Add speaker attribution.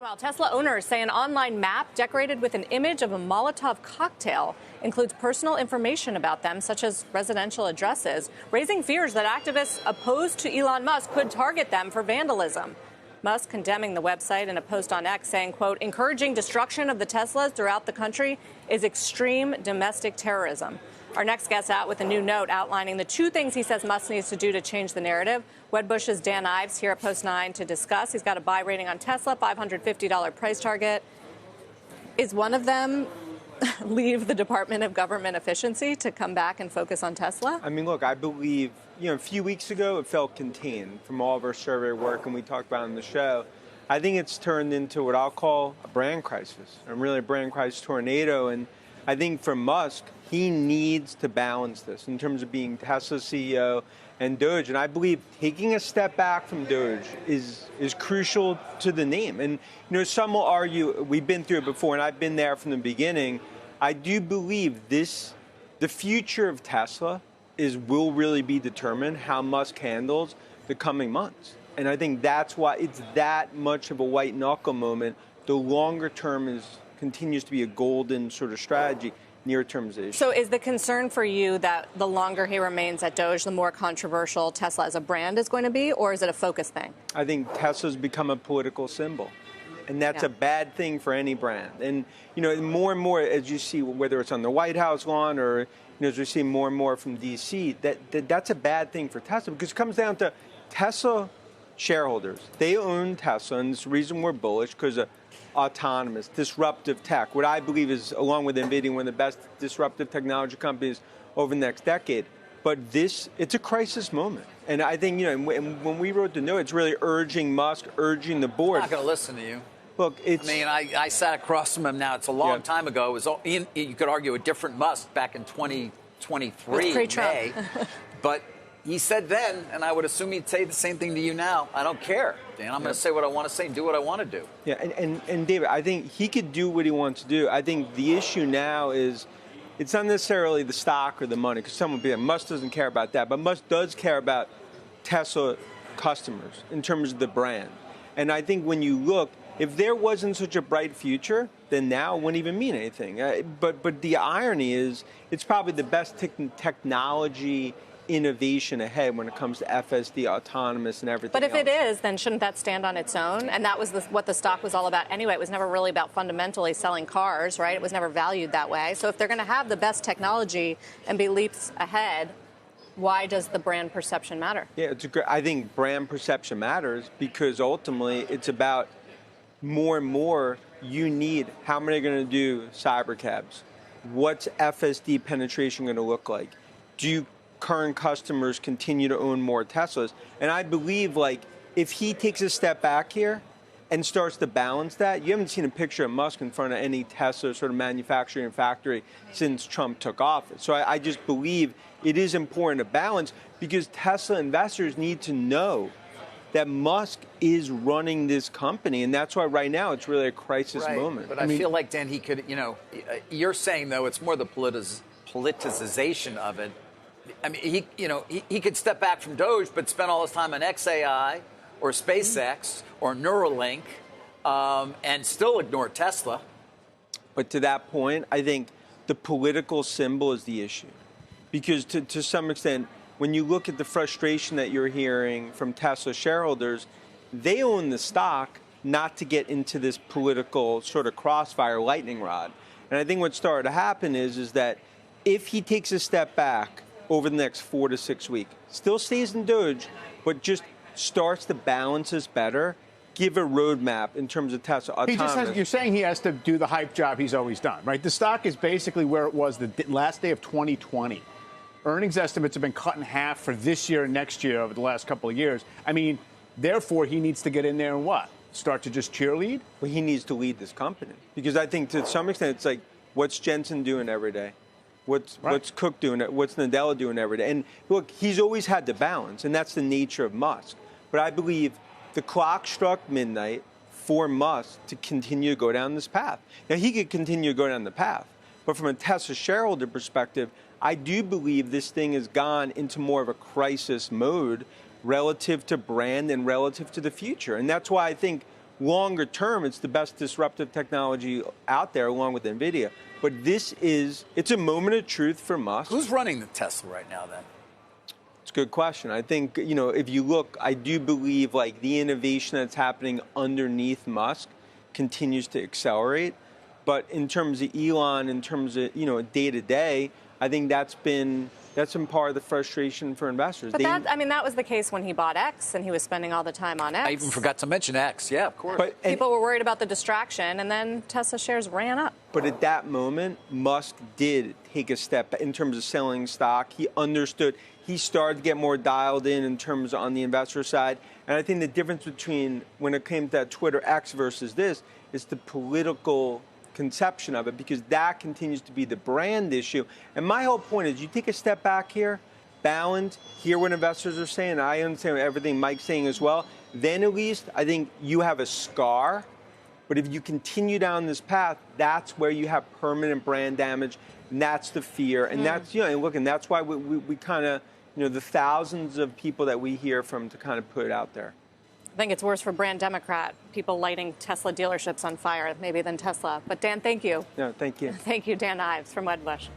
Speaker 1: Well, Tesla owners say an online map decorated with an image of a Molotov cocktail includes personal information about them, such as residential addresses, raising fears that activists opposed to Elon Musk could target them for vandalism. Musk condemning the website in a post on X, saying, quote, encouraging destruction of the Teslas throughout the country is extreme domestic terrorism. Our next guest out with a new note outlining the two things he says Musk needs to do to change the narrative. Wedbush's Dan Ives here at Post 9 to discuss. He's got a buy rating on Tesla, $550 price target. Is one of them leave the Department of Government Efficiency to come back and focus on Tesla?
Speaker 2: I mean, look, I believe, a few weeks ago it felt contained from all of our survey work, and we talked about it on the show. I think it's turned into what I'll call a brand crisis, and really a brand crisis tornado. And I think for Musk, he needs to balance this in terms of being Tesla's CEO and Doge. And I believe taking a step back from Doge is crucial to the name. And, some will argue, we've been through it before, and I've been there from the beginning. I do believe the future of Tesla will really be determined how Musk handles the coming months. And I think that's why it's that much of a white knuckle moment. The longer term continues to be a golden sort of strategy. Near-termization. So
Speaker 1: is the concern for you that the longer he remains at Doge, the more controversial Tesla as a brand is going to be, or is it a focus thing?
Speaker 2: I think Tesla's become a political symbol, and that's a bad thing for any brand. And, more and more, as you see, whether it's on the White House lawn or, as we see more and more from D.C., that's a bad thing for Tesla, because it comes down to Tesla shareholders. They own Tesla, and it's the reason we're bullish, because autonomous, disruptive tech, what I believe is, along with NVIDIA, one of the best disruptive technology companies over the next decade. But it's a crisis moment. And I think, when we wrote the note, it's really urging Musk, urging the board.
Speaker 3: I'm not going to listen to you.
Speaker 2: Look,
Speaker 3: I sat across from him now. It's a long time ago. It was, you could argue, a different Musk back in 2023, May. But he said then, and I would assume he'd say the same thing to you now. I don't care, Dan. I'm going to say what I want to say and do what I want to do.
Speaker 2: Yeah, and David, I think he could do what he wants to do. I think the issue now is it's not necessarily the stock or the money, because someone will be like, Musk doesn't care about that, but Musk does care about Tesla customers in terms of the brand. And I think when you look, if there wasn't such a bright future, then now it wouldn't even mean anything. But the irony is it's probably the best technology innovation ahead when it comes to FSD, autonomous, and everything
Speaker 1: But if
Speaker 2: else.
Speaker 1: it is, then shouldn't that stand on its own? And that was what the stock was all about anyway. It was never really about fundamentally selling cars, right? It was never valued that way. So if they're going to have the best technology and be leaps ahead, why does the brand perception matter?
Speaker 2: Yeah, I think brand perception matters because ultimately it's about more and more you need, how many are going to do cyber cabs? What's FSD penetration going to look like? Do current customers continue to own more Teslas? And I believe, if he takes a step back here and starts to balance that, you haven't seen a picture of Musk in front of any Tesla sort of manufacturing factory since Trump took office. So I just believe it is important to balance, because Tesla investors need to know that Musk is running this company, and that's why right now it's really a crisis moment.
Speaker 3: But I feel like, Dan, he could, you're saying, though, it's more the politicization of it. I mean, he could step back from Doge, but spend all his time on XAI or SpaceX or Neuralink and still ignore Tesla.
Speaker 2: But to that point, I think the political symbol is the issue. Because to some extent, when you look at the frustration that you're hearing from Tesla shareholders, they own the stock not to get into this political sort of crossfire lightning rod. And I think what started to happen is that if he takes a step back over the next 4 to 6 weeks, still stays in Doge, but just starts to balance this better, give a roadmap in terms of Tesla autonomous.
Speaker 4: You're saying he has to do the hype job he's always done, right? The stock is basically where it was the last day of 2020. Earnings estimates have been cut in half for this year and next year over the last couple of years. I mean, therefore, he needs to get in there and what? Start to just cheerlead?
Speaker 2: Well, he needs to lead this company. Because I think to some extent, it's like, what's Jensen doing every day? What's Cook doing? What's Nadella doing every day? And look, he's always had the balance, and that's the nature of Musk. But I believe the clock struck midnight for Musk to continue to go down this path. Now, he could continue to go down the path. But from a Tesla shareholder perspective, I do believe this thing has gone into more of a crisis mode relative to brand and relative to the future. And that's why I think longer term, it's the best disruptive technology out there, along with NVIDIA. But it's a moment of truth for Musk.
Speaker 3: Who's running the Tesla right now, then?
Speaker 2: It's a good question. I think, if you look, I do believe like the innovation that's happening underneath Musk continues to accelerate. But in terms of Elon, in terms of, day to day, I think that's been part of the frustration for investors.
Speaker 1: But that was the case when he bought X and he was spending all the time on X.
Speaker 3: I even forgot to mention X. Yeah, of course.
Speaker 1: People were worried about the distraction, and then Tesla shares ran up.
Speaker 2: But at that moment, Musk did take a step in terms of selling stock. He understood. He started to get more dialed in terms on the investor side. And I think the difference between when it came to that Twitter X versus this is the political conception of it, because that continues to be the brand issue. And my whole point is, you take a step back here, balance, hear what investors are saying. I understand everything Mike's saying as well. Then at least I think you have a scar. But if you continue down this path, that's where you have permanent brand damage, and that's the fear. And that's, and that's why we kind of, the thousands of people that we hear from to kind of put it out there.
Speaker 1: I think it's worse for brand Democrat, people lighting Tesla dealerships on fire, maybe, than Tesla. But Dan, thank you.
Speaker 2: No, thank you.
Speaker 1: Thank you, Dan Ives from Wedbush.